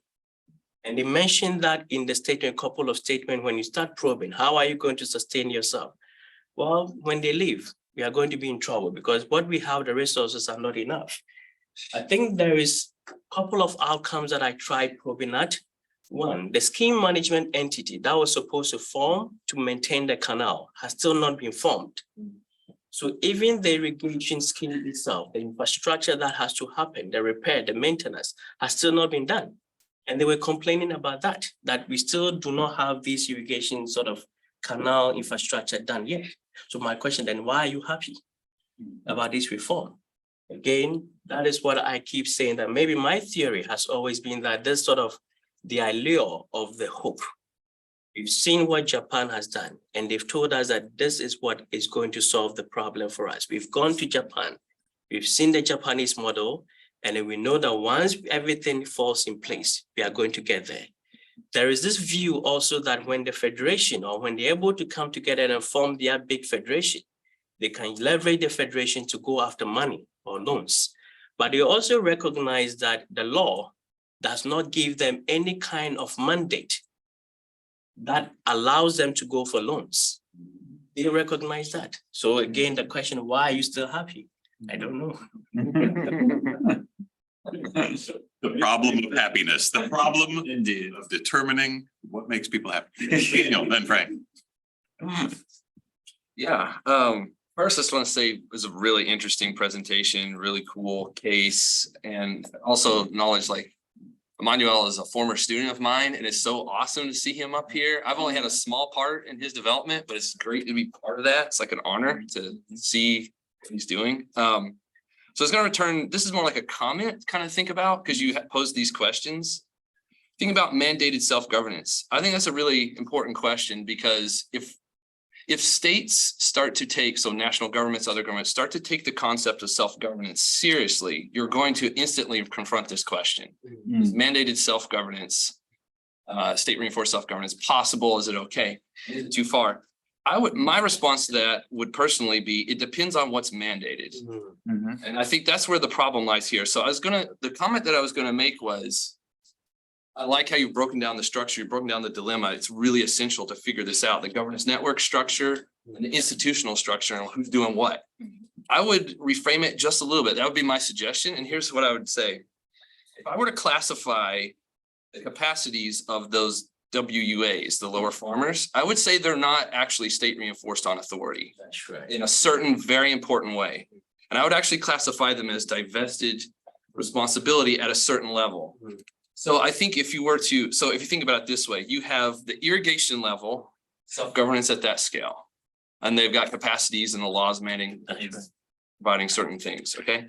And they mentioned that in the statement, a couple of statements, when you start probing, how are you going to sustain yourself? Well, when they leave, we are going to be in trouble because what we have, the resources are not enough. I think there is a couple of outcomes that I tried probing at. One, the scheme management entity that was supposed to form to maintain the canal has still not been formed. So even the irrigation scheme itself, the infrastructure that has to happen, the repair, the maintenance has still not been done. And they were complaining about that we still do not have this irrigation sort of canal infrastructure done yet. So my question then, why are you happy about this reform? Again, that is what I keep saying, that maybe my theory has always been that this sort of the allure of the hope. We've seen what Japan has done, and they've told us that this is what is going to solve the problem for us. We've gone to Japan, we've seen the Japanese model, and then we know that once everything falls in place, we are going to get there. There is this view also that when the federation, or when they're able to come together and form their big federation, they can leverage the federation to go after money or loans. But they also recognize that the law does not give them any kind of mandate that allows them to go for loans. They recognize that. So again, the question, why are you still happy? I don't know. The problem of happiness, the problem indeed of determining what makes people happy. Daniel, then Frank. Yeah, first I just want to say it was a really interesting presentation, really cool case, and also acknowledge like Emmanuel is a former student of mine, and it's so awesome to see him up here. I've only had a small part in his development, but it's great to be part of that. It's like an honor to see what he's doing. So I was going to return, this is more like a comment to kind of think about, because you posed these questions. Think about mandated self-governance. I think that's a really important question, because if states start to take, so national governments, other governments start to take the concept of self-governance seriously, you're going to instantly confront this question. Is mandated self-governance, state reinforced self-governance possible? Is it okay? Is it too far? My response to that would personally be, it depends on what's mandated. And I think that's where the problem lies here. So the comment that I was gonna make was, I like how you've broken down the structure, you've broken down the dilemma. It's really essential to figure this out, the governance network structure and the institutional structure and who's doing what. I would reframe it just a little bit. That would be my suggestion. And here's what I would say. If I were to classify the capacities of those WUAs, the lower farmers, I would say they're not actually state reinforced on authority. That's right. In a certain very important way. And I would actually classify them as divested responsibility at a certain level. So I think if you think about it this way, you have the irrigation level, self-governance at that scale. And they've got capacities and the laws providing certain things, okay?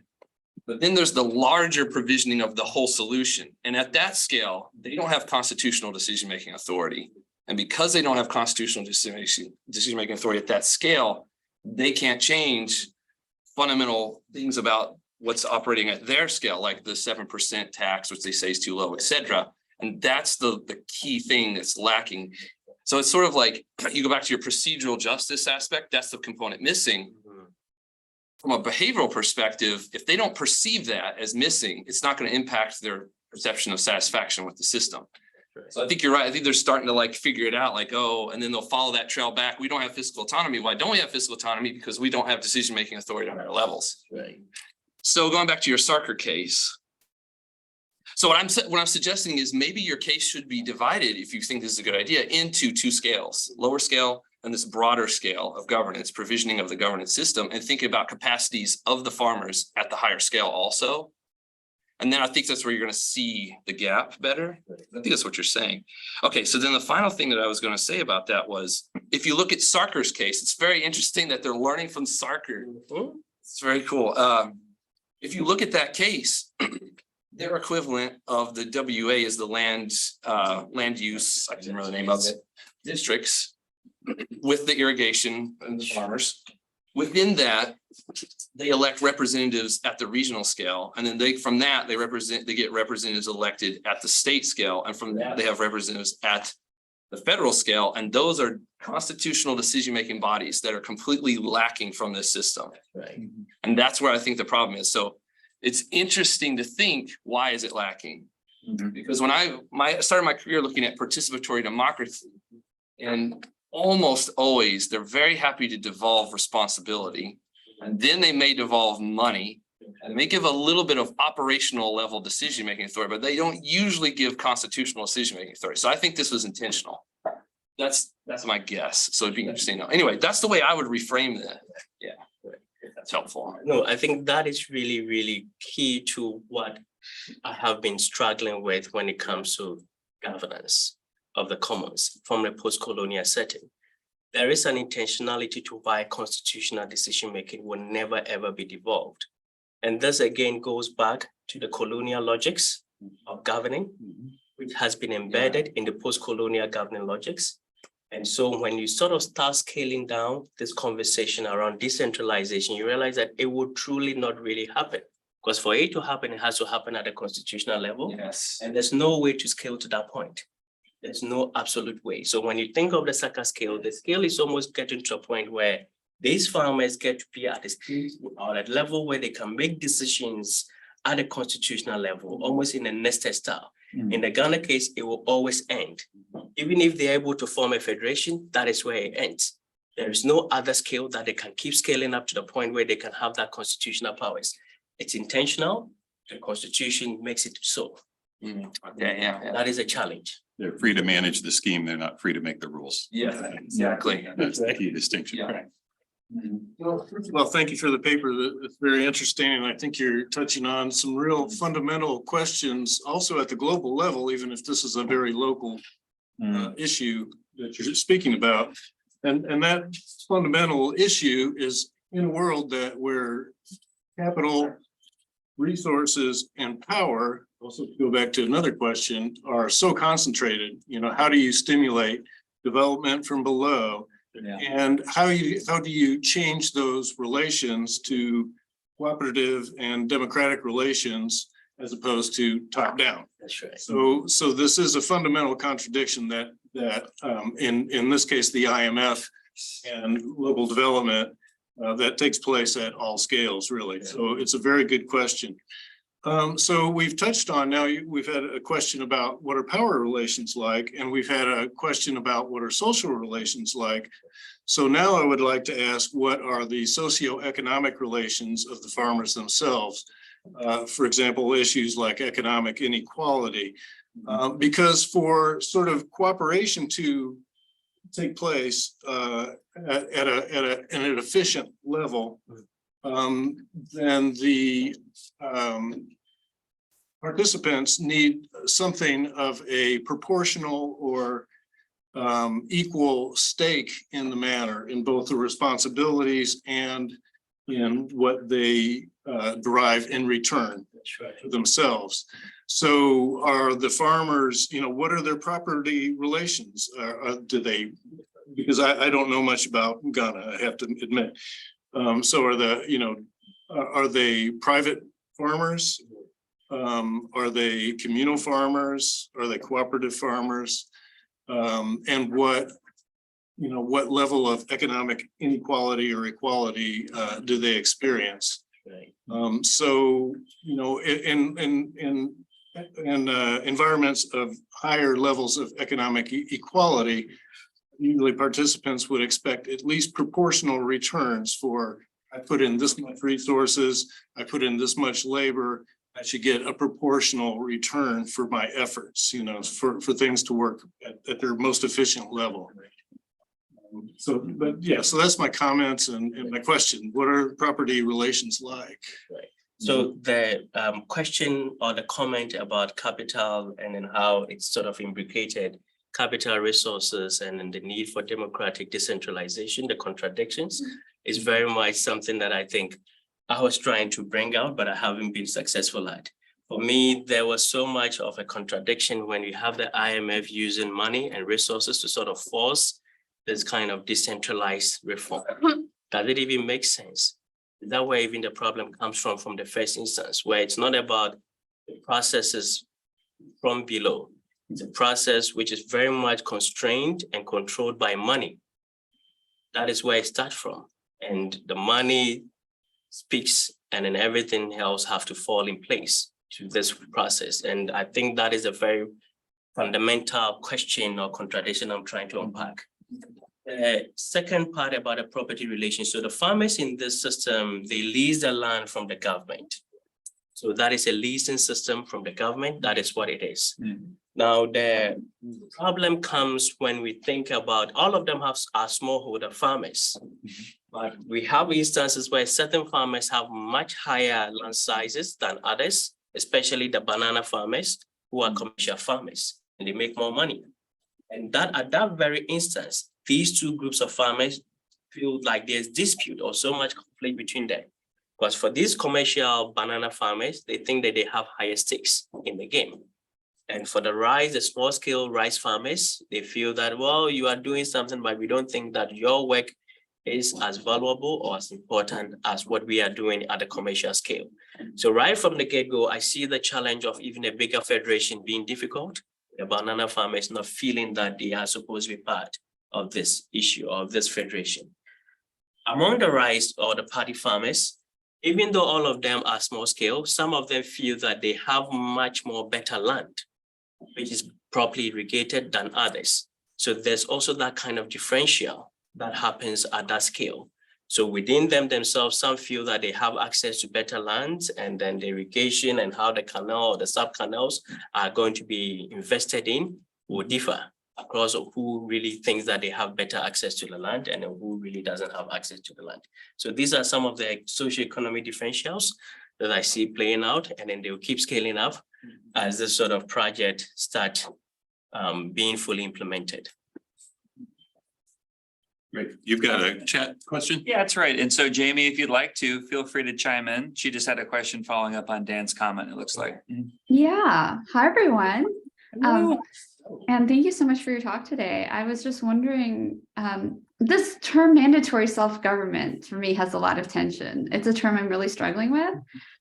But then there's the larger provisioning of the whole solution. And at that scale, they don't have constitutional decision-making authority. And because they don't have constitutional decision-making authority at that scale, they can't change fundamental things about what's operating at their scale, like the 7% tax, which they say is too low, et cetera. And that's the key thing that's lacking. So it's sort of like, you go back to your procedural justice aspect, that's the component missing. From a behavioral perspective, if they don't perceive that as missing, it's not going to impact their perception of satisfaction with the system. So I think you're right. I think they're starting to like figure it out, like, oh, and then they'll follow that trail back. We don't have fiscal autonomy. Why don't we have fiscal autonomy? Because we don't have decision-making authority on our levels. Right. So going back to your Sarker case. So what I'm suggesting is maybe your case should be divided, if you think this is a good idea, into two scales, lower scale and this broader scale of governance, provisioning of the governance system, and think about capacities of the farmers at the higher scale also. And then I think that's where you're going to see the gap better. I think that's what you're saying. Okay, so then the final thing that I was going to say about that was, if you look at Sarker's case, it's very interesting that they're learning from Sarker. It's very cool. If you look at that case, their equivalent of the WA is the land use, I can't remember the name of it, districts with the irrigation and the farmers. Within that, they elect representatives at the regional scale, and then they get representatives elected at the state scale, and from that they have representatives at the federal scale, and those are constitutional decision-making bodies that are completely lacking from this system. Right. And that's where I think the problem is. So it's interesting to think, why is it lacking? Because when I started my career looking at participatory democracy, and almost always they're very happy to devolve responsibility, and then they may devolve money, and And they give a little bit of operational level decision-making authority, but they don't usually give constitutional decision-making authority. So I think this was intentional. That's my guess. So it'd be interesting to know. Anyway, that's the way I would reframe that. Yeah, if that's helpful. No, I think that is really, really key to what I have been struggling with when it comes to governance of the commons from a post-colonial setting. There is an intentionality to why constitutional decision-making will never, ever be devolved. And this again goes back to the colonial logics of governing, which has been embedded in the post-colonial governing logics. And so when you sort of start scaling down this conversation around decentralization, you realize that it will truly not really happen. Because for it to happen, it has to happen at the constitutional level. Yes. And there's no way to scale to that point. There's no absolute way. So when you think of the Saka scale, the scale is almost getting to a point where these farmers get to be at a stage or at a level where they can make decisions at a constitutional level, almost in a nested style. In the Ghana case, it will always end. Even if they're able to form a federation, that is where it ends. There is no other scale that they can keep scaling up to the point where they can have that constitutional powers. It's intentional. The Constitution makes it so. Yeah. That is a challenge. They're free to manage the scheme. They're not free to make the rules. Yeah, exactly. That's the key distinction. Yeah. Well, first of all, thank you for the paper. It's very interesting. And I think you're touching on some real fundamental questions also at the global level, even if this is a very local issue that you're speaking about. And that fundamental issue is in a world that where capital, resources, and power, also to go back to another question, are so concentrated. You know, how do you stimulate development from below? And how do you change those relations to cooperative and democratic relations as opposed to top down? That's right. So this is a fundamental contradiction that in this case, the IMF and global development that takes place at all scales, really. So it's a very good question. So we've touched on now, we've had a question about what are power relations like, and we've had a question about what are social relations like. So now I would like to ask, what are the socioeconomic relations of the farmers themselves? For example, issues like economic inequality, because for sort of cooperation to take place at an efficient level, then the participants need something of a proportional or equal stake in the matter, in both the responsibilities and in what they derive in return for themselves. So are the farmers, you know, what are their property relations? Do they, because I don't know much about Ghana, I have to admit. So are the, you know, are they private farmers? Are they communal farmers? Are they cooperative farmers? And what, you know, what level of economic inequality or equality do they experience? Right. So, you know, in environments of higher levels of economic equality, usually participants would expect at least proportional returns for, I put in this much resources, I put in this much labor, I should get a proportional return for my efforts, you know, for things to work at their most efficient level. So, but yeah, so that's my comments and my question. What are property relations like? Right. So the question or the comment about capital and then how it's sort of imbricated capital resources and then the need for democratic decentralization, the contradictions, is very much something that I think I was trying to bring out, but I haven't been successful at. For me, there was so much of a contradiction when you have the IMF using money and resources to sort of force this kind of decentralized reform. Does it even make sense? Is that where even the problem comes from the first instance, where it's not about the processes from below. It's a process which is very much constrained and controlled by money. That is where it starts from. And the money speaks and then everything else have to fall in place to this process. And I think that is a very fundamental question or contradiction I'm trying to unpack. The second part about the property relations. So the farmers in this system, they lease the land from the government. So that is a leasing system from the government. That is what it is. Now, the problem comes when we think about all of them are smallholder farmers. But we have instances where certain farmers have much higher land sizes than others, especially the banana farmers who are commercial farmers, and they make more money. And that at that very instance, these two groups of farmers feel like there's dispute or so much conflict between them. Because for these commercial banana farmers, they think that they have higher stakes in the game. And for the rice, the small scale rice farmers, they feel that, well, you are doing something, but we don't think that your work is as valuable or as important as what we are doing at the commercial scale. So right from the get-go, I see the challenge of even a bigger federation being difficult. The banana farmers not feeling that they are supposed to be part of this issue, of this federation. Among the rice or the paddy farmers, even though all of them are small scale, some of them feel that they have much more better land, which is properly irrigated than others. So there's also that kind of differential that happens at that scale. So within them themselves, some feel that they have access to better lands, and then the irrigation and how the canal or the sub-canals are going to be invested in will differ across who really thinks that they have better access to the land and who really doesn't have access to the land. So these are some of the socio-economic differentials that I see playing out, and then they'll keep scaling up as this sort of project start being fully implemented. Great. You've got a chat question? Yeah, that's right. And so Jamie, if you'd like to, feel free to chime in. She just had a question following up on Dan's comment, it looks like. Yeah, hi everyone. And thank you so much for your talk today. I was just wondering, this term mandatory self-government for me has a lot of tension. It's a term I'm really struggling with,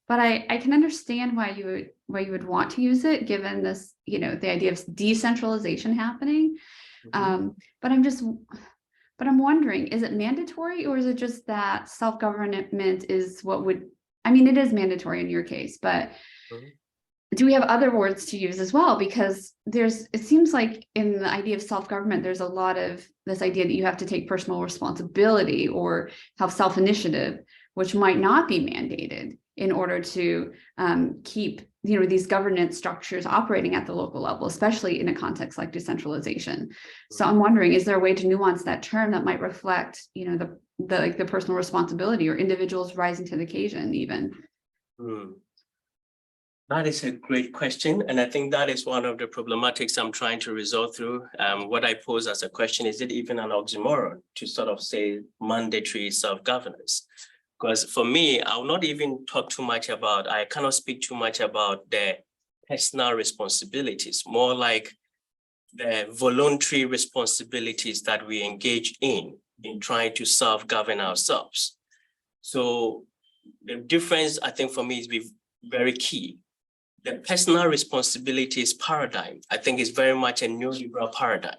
but I can understand why you would want to use it given this, the idea of decentralization happening. But I'm wondering, is it mandatory, or is it just that self-government is what would, it is mandatory in your case, but do we have other words to use as well? Because it seems like in the idea of self-government, there's a lot of this idea that you have to take personal responsibility or have self-initiative, which might not be mandated in order to keep these governance structures operating at the local level, especially in a context like decentralization. So I'm wondering, is there a way to nuance that term that might reflect, the personal responsibility or individuals rising to the occasion even? That is a great question. And I think that is one of the problematics I'm trying to resolve through. What I pose as a question, is it even an oxymoron to sort of say mandatory self-governance? Because for me, I will not even talk too much about, I cannot speak too much about the personal responsibilities, more like the voluntary responsibilities that we engage in trying to self-govern ourselves. So the difference, I think for me, is very key. The personal responsibilities paradigm, I think, is very much a neoliberal paradigm,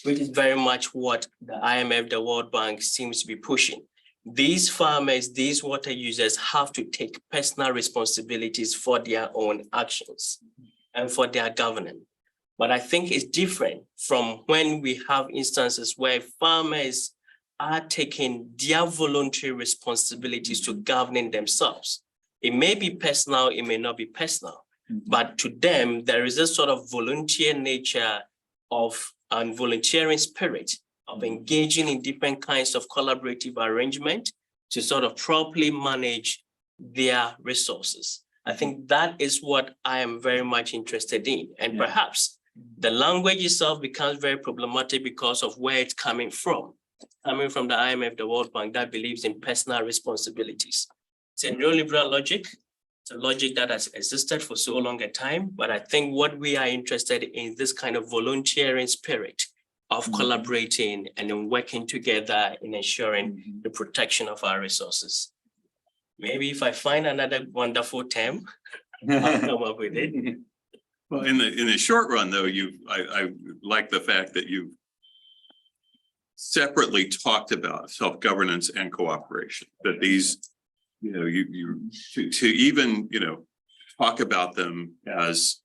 which is very much what the IMF, the World Bank seems to be pushing. These farmers, these water users have to take personal responsibilities for their own actions and for their governance. But I think it's different from when we have instances where farmers are taking their voluntary responsibilities to governing themselves. It may be personal, it may not be personal, but to them, there is a sort of volunteer nature and volunteering spirit of engaging in different kinds of collaborative arrangement to sort of properly manage their resources. I think that is what I am very much interested in. And perhaps the language itself becomes very problematic because of where it's coming from the IMF, the World Bank, that believes in personal responsibilities. It's a neoliberal logic. It's a logic that has existed for so long a time. But I think what we are interested in is this kind of volunteering spirit of collaborating and in working together in ensuring the protection of our resources. Maybe if I find another wonderful term, I'll come up with it. Well, in the short run, though, I like the fact that you separately talked about self-governance and cooperation, that these, to even, talk about them as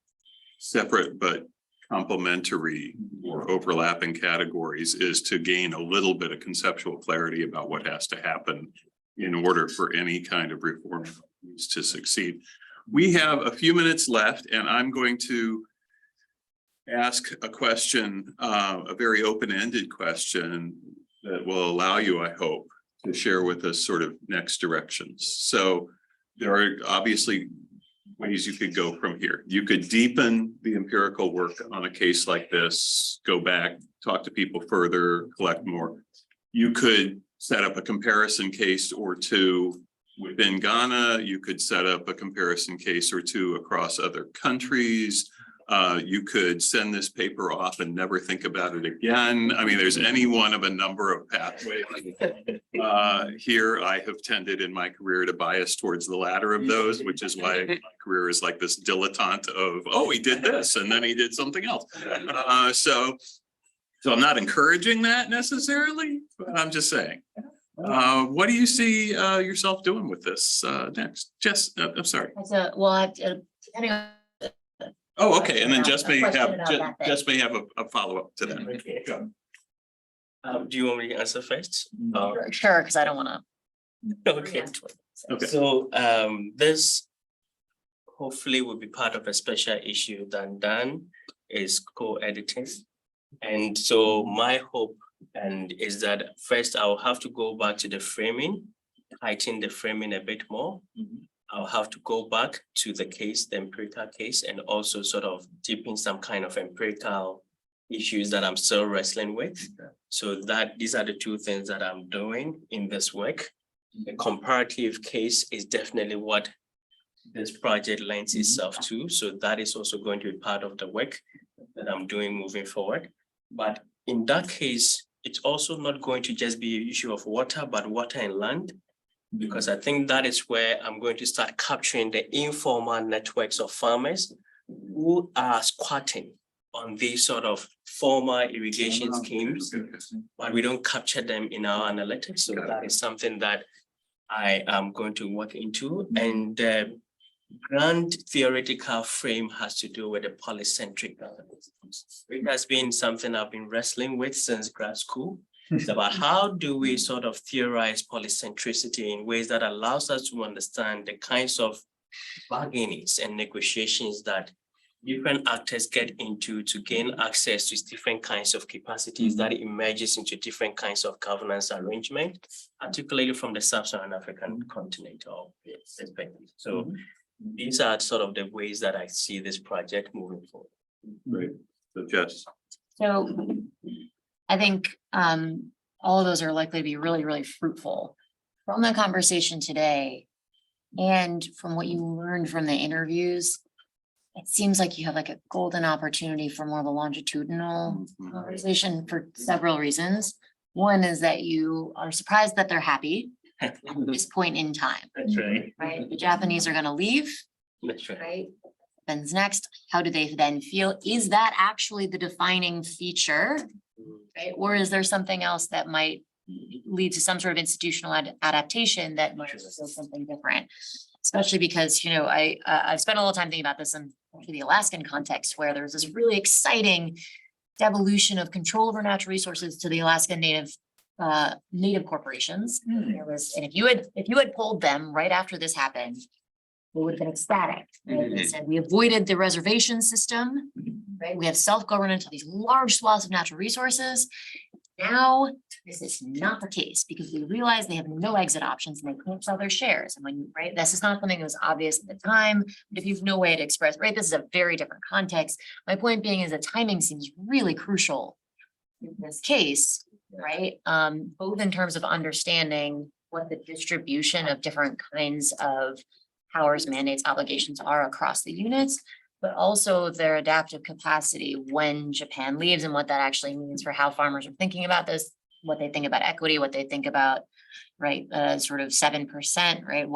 separate but complementary or overlapping categories is to gain a little bit of conceptual clarity about what has to happen in order for any kind of reform to succeed. we have a few minutes left and I'm going to ask a question, a very open-ended question that will allow you, I hope, to share with us sort of next directions. So there are obviously ways you could go from here. You could deepen the empirical work on a case like this, go back, talk to people further, collect more. You could set up a comparison case or two within Ghana. You could set up a comparison case or two across other countries. You could send this paper off and never think about it again. I mean, there's any one of a number of pathways. Here, I have tended in my career to bias towards the latter of those, which is why my career is like this dilettante of, oh, he did this and then he did something else. So I'm not encouraging that necessarily, but I'm just saying. What do you see yourself doing with this next? Jess, I'm sorry. So, well, depending on. Oh, okay, and then Jess may Question have, about that thing. Jess may have a follow-up to that. Okay. Do you want me to answer first? Sure, because I don't want to. Okay. Okay. So this hopefully will be part of a special issue that Dan is co-editing. And so my hope is that first I'll have to go back to the framing, heighten the framing a bit more. I'll have to go back to the case, the empirical case, and also sort of deepen some kind of empirical issues that I'm still wrestling with. So that these are the two things that I'm doing in this work. The comparative case is definitely what this project lends itself to. So that is also going to be part of the work that I'm doing moving forward. But in that case, it's also not going to just be an issue of water, but water and land. Because I think that is where I'm going to start capturing the informal networks of farmers who are squatting on these sort of formal irrigation schemes, but we don't capture them in our analytics. So that is something that I am going to work into. And the grand theoretical frame has to do with the polycentric governance. It has been something I've been wrestling with since grad school. It's about how do we sort of theorize polycentricity in ways that allows us to understand the kinds of bargainings and negotiations that different actors get into to gain access to different kinds of capacities that emerges into different kinds of governance arrangement, particularly from the Sub-Saharan African continent or perspective. So these are sort of the ways that I see this project moving forward. Great. So Jess. So I think all of those are likely to be really, really fruitful. From the conversation today and from what you learned from the interviews, it seems like you have like a golden opportunity for more of a longitudinal conversation for several reasons. One is that you are surprised that they're happy at this point in time, That's right. right? The Japanese are going to leave, That's right. right? Then's next. How do they then feel? Is that actually the defining feature? Right? Or is there something else that might lead to some sort of institutional adaptation that might feel something different? Especially because, you know, I've spent a little time thinking about this in the Alaskan context, where there's this really exciting devolution of control over natural resources to the Alaskan native corporations. There was, and if you had pulled them right after this happened, they would have been ecstatic. Right? They said we avoided the reservation system, right? We have self-governance of these large swaths of natural resources. Now, this is not the case because we realize they have no exit options and they can't sell their shares. And when, right, this is not something that was obvious at the time, but if you've no way to express, right, this is a very different context. My point being is that timing seems really crucial in this case, right? Both in terms of understanding what the distribution of different kinds of powers, mandates, obligations are across the units, but also their adaptive capacity when Japan leaves and what that actually means for how farmers are thinking about this, what they think about equity, what they think about, right, sort of 7%, right?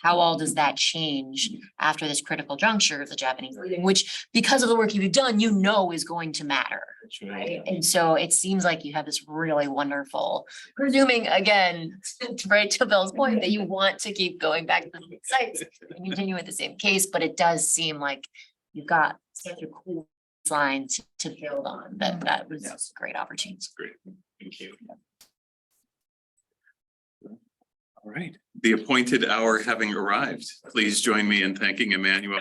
How all does that change after this critical juncture of the Japanese leaving, which because of the work you've done, you know is going to matter, right? And so it seems like you have this really wonderful, presuming again, right, to Bill's point, that you want to keep going back to the sites and continue with the same case, but it does seem like you've got such a cool line to build on. That was a great opportunity. Great. Thank you. All right. the appointed hour having arrived, please join me in thanking Emmanuel.